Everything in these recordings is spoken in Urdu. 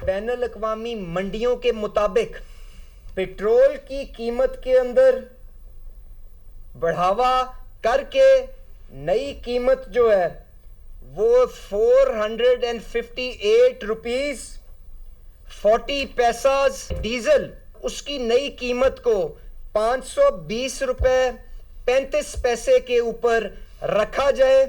بین الاقوامی منڈیوں کے مطابق پیٹرول کی قیمت کے اندر بڑھاوا کر کے نئی قیمت جو ہے وہ 458 روپیز 40 پیساز ڈیزل، اس کی نئی قیمت کو 520 روپے 35 پیسے کے اوپر رکھا جائے۔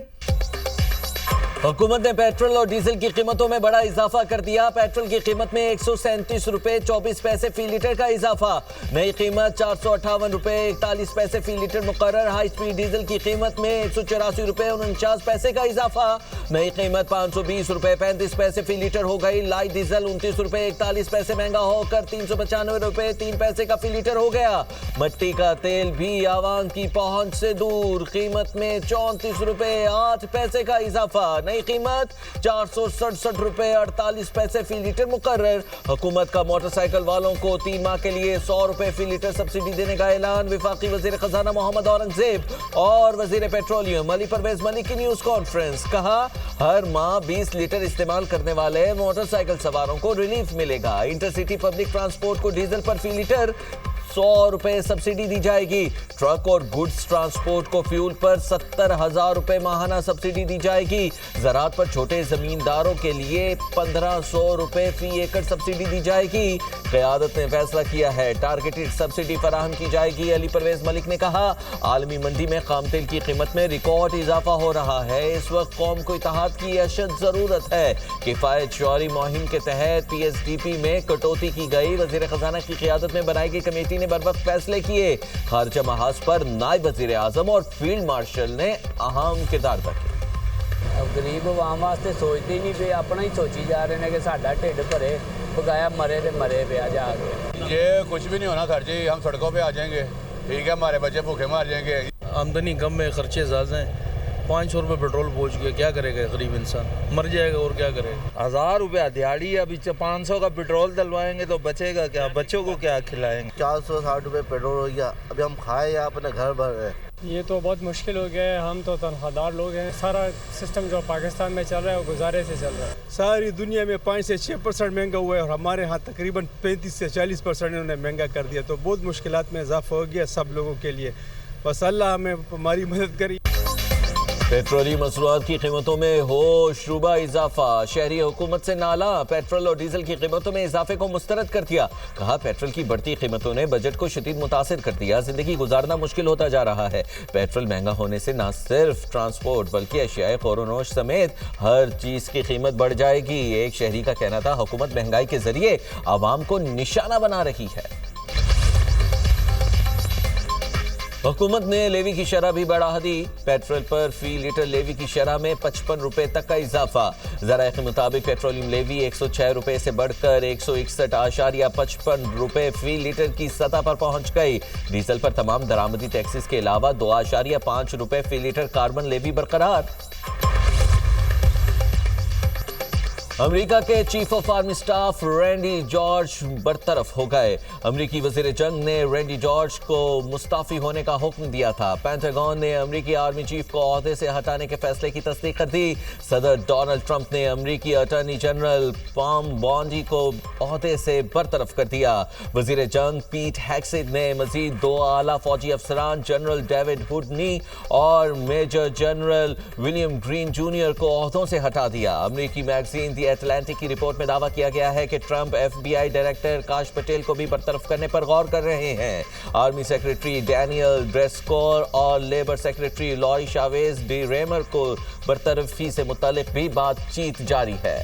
حکومت نے پیٹرول اور ڈیزل کی قیمتوں میں بڑا اضافہ کر دیا۔ پیٹرول کی قیمت میں 137 روپے 24 پیسے فی لیٹر کا اضافہ، نئی قیمت 458 روپے 41 پیسے فی لیٹر مقرر۔ ہائی سپیڈ ڈیزل کی قیمت میں 184 روپے 49 پیسے کا اضافہ، نئی قیمت 520 روپے 35 پیسے فی لیٹر ہو گئی۔ لائٹ ڈیزل 29 روپے 41 پیسے مہنگا ہو کر 395 روپے 3 پیسے کا فی لیٹر ہو گیا۔ مٹی کا تیل بھی عوام کی پہنچ سے دور، قیمت میں 34 روپے 8 پیسے کا اضافہ، نئی قیمت 467 روپے 48 پیسے فی لیٹر مقرر۔ حکومت کا موٹر سائیکل والوں کو 3 ماہ کے لیے 100 روپے فی لیٹر سبسڈی دینے کا اعلان۔ وفاقی وزیر خزانہ محمد اورنگزیب اور وزیر پیٹرولیم علی پرویز ملک کی نیوز کانفرنس، کہا ہر ماہ 20 لیٹر استعمال کرنے والے موٹر سائیکل سواروں کو ریلیف ملے گا۔ انٹرسٹی پبلک ٹرانسپورٹ کو ڈیزل پر فی لیٹر 100 روپے سبسڈی دی جائے گی۔ ٹرک اور گڈز ٹرانسپورٹ کو فیول پر 70,000 روپے ماہانہ سبسڈی دی جائے گی۔ زراعت پر چھوٹے زمینداروں کے لیے 1500 روپے فی ایکڑ سبسڈی دی جائے گی۔ قیادت نے فیصلہ کیا ہے ٹارگیٹڈ سبسڈی فراہم کی جائے گی۔ علی پرویز ملک نے کہا عالمی منڈی میں خام تیل کی قیمت میں ریکارڈ اضافہ ہو رہا ہے، اس وقت قوم کو اتحاد کی اشد ضرورت ہے۔ کفایت شعاری مہم کے تحت پی ایس ڈی پی میں کٹوتی کی گئی۔ وزیر خزانہ کی قیادت میں بنائی گئی کمیٹی نے بر وقت فیصلے کیے۔ خارجہ محاذ پر نائب وزیر اعظم اور فیلڈ مارشل نے اہم کردار ادا کیا۔ اب غریب عوام واسطے سوچتے ہی نہیں پے، اپنا ہی سوچی جا رہے ہیں کہ ساڈا ٹھڈ بھرے، بغایا مرے تے مرے پیا جا کے۔ یہ کچھ بھی نہیں ہونا سر جی، ہم سڑکوں پہ آ جائیں گے، ٹھیک ہے، ہمارے بچے بھوکے مار جائیں گے۔ آمدنی کم ہے، خرچے زیادہ ہیں، 500 روپے پیٹرول پہنچ گیا، کیا کرے گا غریب انسان؟ مر جائے گا اور کیا کرے گا۔ 1000 روپیہ دیہڑی، ابھی 500 کا پیٹرول ڈلوائیں گے تو بچے گا کیا؟ بچوں کو کیا کھلائیں گے؟ 460 روپے پیٹرول ہو گیا، ابھی ہم کھائے یا اپنے گھر بھر رہے۔ یہ تو بہت مشکل ہو گیا ہے، ہم تو تنخواہ دار لوگ ہیں، سارا سسٹم جو پاکستان میں چل رہا ہے وہ گزارے سے چل رہا ہے۔ ساری دنیا میں 5 سے 6% مہنگا ہوا ہے اور ہمارے ہاں تقریباً 35 سے 40% انہوں نے مہنگا کر دیا، تو بہت مشکلات میں اضافہ ہو گیا سب لوگوں کے لیے۔ بس اللہ ہمیں ہماری مدد کری۔ پیٹرولی مصنوعات کی قیمتوں میں ہوش ربا اضافہ، شہری حکومت سے نالا، پیٹرول اور ڈیزل کی قیمتوں میں اضافے کو مسترد کر دیا۔ کہا پیٹرول کی بڑھتی قیمتوں نے بجٹ کو شدید متاثر کر دیا، زندگی گزارنا مشکل ہوتا جا رہا ہے۔ پیٹرول مہنگا ہونے سے نہ صرف ٹرانسپورٹ بلکہ اشیاء خور و نوش سمیت ہر چیز کی قیمت بڑھ جائے گی۔ ایک شہری کا کہنا تھا حکومت مہنگائی کے ذریعے عوام کو نشانہ بنا رہی ہے۔ حکومت نے لیوی کی شرح بھی بڑھا دی، پیٹرول پر فی لیٹر لیوی کی شرح میں 55 روپے تک کا اضافہ۔ ذرائع کے مطابق پیٹرولیم لیوی 106 روپے سے بڑھ کر 161.55 روپے فی لیٹر کی سطح پر پہنچ گئی۔ ڈیزل پر تمام درآمدی ٹیکسز کے علاوہ 2.5 روپے فی لیٹر کاربن لیوی برقرار۔ امریکہ کے chief of army staff رینڈی George برطرف ہو گئے۔ امریکی وزیر جنگ نے رینڈی جارج کو مستعفی ہونے کا حکم دیا تھا۔ پینٹاگون نے امریکی آرمی چیف کو عہدے سے ہٹانے کے فیصلے کی تصدیق کر دی۔ صدر ڈونلڈ ٹرمپ نے امریکی اٹارنی جنرل پام بونڈی کو عہدے سے برطرف کر دیا۔ وزیر جنگ پیٹ ہیگسیت نے مزید 2 اعلیٰ فوجی افسران جنرل ڈیوڈ ہڈنی اور major general William Green junior کو عہدوں سے ہٹا دیا۔ امریکی میگزین دی ایٹلانٹک کی رپورٹ میں دعویٰ کیا گیا ہے کہ ٹرمپ ایف بی آئی ڈائریکٹر کاش پٹیل کو بھی برطرف کرنے پر غور کر رہے ہیں۔ آرمی سیکریٹری ڈینیل ڈریسکور اور لیبر سیکریٹری لوری شاویز ڈی ریمر کو برطرفی سے متعلق بھی بات چیت جاری ہے۔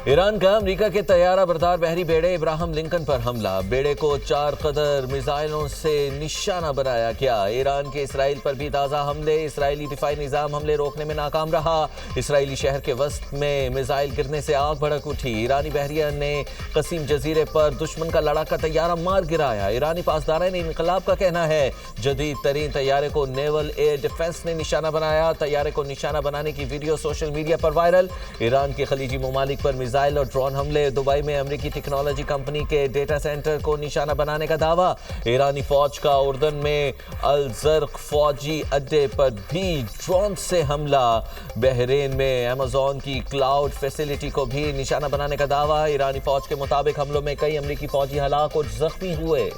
ایران کا امریکہ کے طیارہ بردار بحری بیڑے ابراہم لنکن پر حملہ، بیڑے کو 4 قدر میزائلوں سے نشانہ بنایا گیا۔ ایران کے اسرائیل پر بھی تازہ حملے، اسرائیلی دفاعی نظام حملے روکنے میں ناکام رہا۔ اسرائیلی شہر کے وسط میں میزائل گرنے سے آگ بھڑک اٹھی۔ ایرانی بحریہ نے قسیم جزیرے پر دشمن کا لڑاکا طیارہ مار گرایا۔ ایرانی پاسداران انقلاب کا کہنا ہے جدید ترین طیارے کو نیول ایئر ڈیفنس نے نشانہ بنایا۔ طیارے کو نشانہ بنانے کی ویڈیو سوشل میڈیا پر وائرل۔ ایران کے خلیجی ممالک پر میزائل اور ڈرون حملے. دبئی میں امریکی ٹیکنالوجی کمپنی کے ڈیٹا سینٹر کو نشانہ بنانے کا دعویٰ. ایرانی فوج کا اردن میں الزرق فوجی اڈے پر بھی ڈرون سے حملہ. بحرین میں ایمیزون کی کلاؤڈ فیسلٹی کو بھی نشانہ بنانے کا دعویٰ. ایرانی فوج کے مطابق حملوں میں کئی امریکی فوجی ہلاک اور زخمی ہوئے.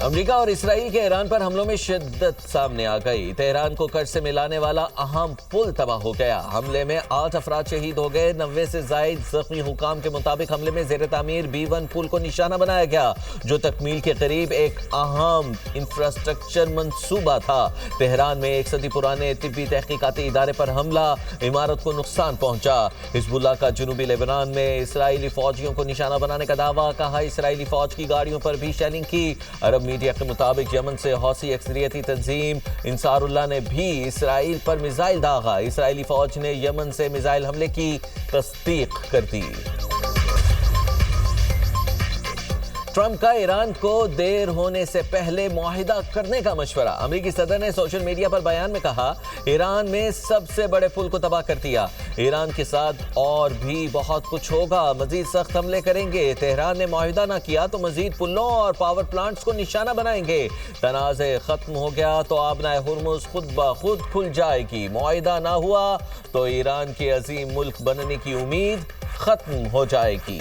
امریکہ اور اسرائیل کے ایران پر حملوں میں شدت سامنے آ گئی. تہران کو کرج سے ملانے والا اہم پل تباہ ہو گیا. حملے میں 8 افراد شہید ہو گئے. 90 سے زائد زخمی. حکام کے مطابق حملے میں زیر تعمیر B1 پل کو نشانہ بنایا گیا جو تکمیل کے قریب ایک اہم انفراسٹرکچر منصوبہ تھا. تہران میں 1 صدی پرانے طبی تحقیقاتی ادارے پر حملہ. عمارت کو نقصان پہنچا. حزب اللہ کا جنوبی لیبنان میں اسرائیلی فوجیوں کو نشانہ بنانے کا دعویٰ. کہا اسرائیلی فوج کی گاڑیوں پر بھی شیلنگ کی. عرب میڈیا کے مطابق یمن سے حوثی اکثریتی تنظیم انصار اللہ نے بھی اسرائیل پر میزائل داغا. اسرائیلی فوج نے یمن سے میزائل حملے کی تصدیق کر دی. ٹرمپ کا ایران کو دیر ہونے سے پہلے معاہدہ کرنے کا مشورہ. امریکی صدر نے سوشل میڈیا پر بیان میں کہا ایران میں سب سے بڑے پل کو تباہ کر دیا. ایران کے ساتھ اور بھی بہت کچھ ہوگا. مزید سخت حملے کریں گے. تہران نے معاہدہ نہ کیا تو مزید پلوں اور پاور پلانٹس کو نشانہ بنائیں گے. تنازع ختم ہو گیا تو آبنائے ہرمز خود بخود کھل جائے گی. معاہدہ نہ ہوا تو ایران کے عظیم ملک بننے کی امید ختم ہو جائے گی.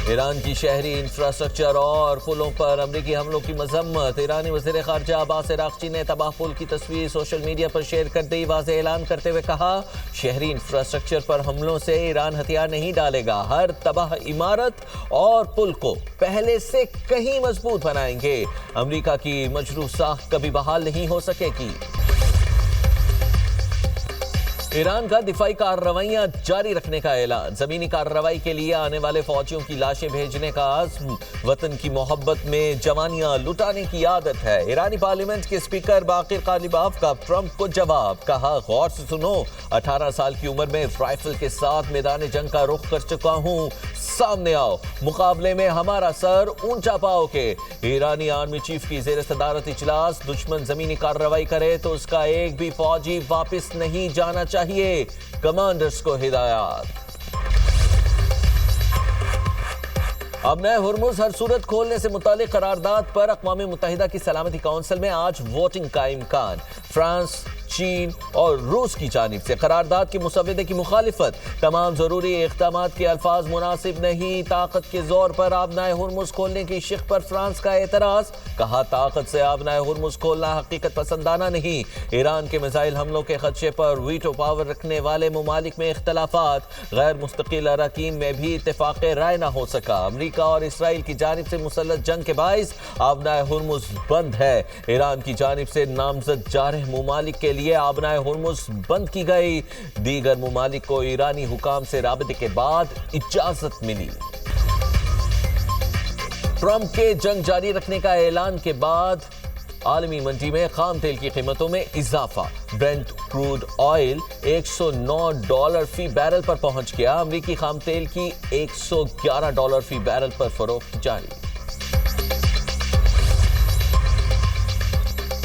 ایران کی شہری انفراسٹرکچر اور پلوں پر امریکی حملوں کی مذمت. ایرانی وزیر خارجہ عباس عراقچی نے تباہ پل کی تصویر سوشل میڈیا پر شیئر کر دی. واضح اعلان کرتے ہوئے کہا شہری انفراسٹرکچر پر حملوں سے ایران ہتھیار نہیں ڈالے گا. ہر تباہ عمارت اور پل کو پہلے سے کہیں مضبوط بنائیں گے. امریکہ کی مجروح ساکھ کبھی بحال نہیں ہو سکے گی. ایران کا دفاعی کارروائیاں جاری رکھنے کا اعلان. زمینی کارروائی کے لیے آنے والے فوجیوں کی لاشیں بھیجنے کا عزم. وطن کی محبت میں جوانیاں لٹانے کی عادت ہے. ایرانی پارلیمنٹ کے اسپیکر باقر غالباف کا ٹرمپ کو جواب. کہا غور سے سنو 18 سال کی عمر میں رائفل کے ساتھ میدان جنگ کا رخ کر چکا ہوں. سامنے آؤ مقابلے میں ہمارا سر اونچا پاؤ کے. ایرانی آرمی چیف کی زیر صدارت اجلاس. دشمن زمینی کارروائی کرے تو اس کا ایک بھی فوجی واپس نہیں جانا چاہیے. کمانڈرز کو ہدایات. اب نئے ہرمز ہر صورت کھولنے سے متعلق قرارداد پر اقوام متحدہ کی سلامتی کونسل میں آج ووٹنگ کا امکان. فرانس، چین اور روس کی جانب سے قرارداد کے مسودے کی مخالفت. تمام ضروری اقدامات کے الفاظ مناسب نہیں. طاقت کے زور پر آبنائے ہرمز کھولنے کی شق پر فرانس کا اعتراض. کہا طاقت سے آبنائے ہرمز کھولنا حقیقت پسندانہ نہیں. ایران کے میزائل حملوں کے خدشے پر ویٹو پاور رکھنے والے ممالک میں اختلافات. غیر مستقل اراکین میں بھی اتفاق رائے نہ ہو سکا. امریکہ اور اسرائیل کی جانب سے مسلح جنگ کے باعث آبنائے ہرمز بند ہے. ایران کی جانب سے نامزد جارح ممالک کے لیے آبنائے ہرمز بند کی گئی. دیگر ممالک کو ایرانی حکام سے رابطے کے بعد اجازت ملی. ٹرمپ کے جنگ جاری رکھنے کا اعلان کے بعد عالمی منڈی میں خام تیل کی قیمتوں میں اضافہ. برنٹ کروڈ آئل $109 فی بیرل پر پہنچ گیا. امریکی خام تیل کی $111 فی بیرل پر فروخت جاری.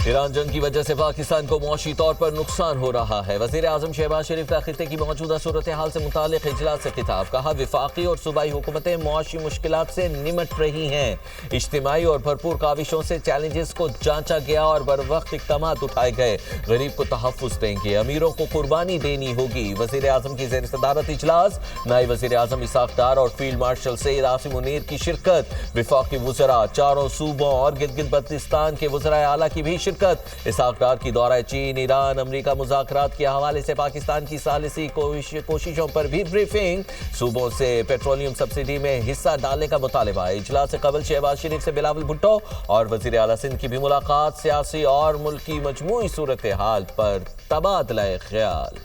ایران جنگ کی وجہ سے پاکستان کو معاشی طور پر نقصان ہو رہا ہے. وزیر اعظم شہباز شریف کا خطے کی موجودہ صورتحال سے متعلق اجلاس سے خطاب. کہا وفاقی اور صوبائی حکومتیں معاشی مشکلات سے نمٹ رہی ہیں. اجتماعی اور بھرپور کاوشوں سے چیلنجز کو جانچا گیا اور بروقت اقدامات اٹھائے گئے. غریب کو تحفظ دیں گے. امیروں کو قربانی دینی ہوگی. وزیر اعظم کی زیر صدارت اجلاس. نائب وزیر اعظم اسحاق ڈار اور فیلڈ مارشل سید عاصم منیر کی شرکت. وفاقی وزراء چاروں صوبوں اور گلگت بلتستان کے وزرائے اعلیٰ کی بھی شرکت. اسحاق ڈار کی دورہ چین، ایران، امریکہ مذاکرات کے حوالے سے پاکستان کی ثالثی کوششوں پر بھی بریفنگ. صوبوں سے پیٹرولیم سبسڈی میں حصہ ڈالنے کا مطالبہ. اجلاس سے قبل شہباز شریف سے بلاول بھٹو اور وزیر اعلیٰ سندھ کی بھی ملاقات. سیاسی اور ملکی مجموعی صورتحال پر تبادلہ خیال.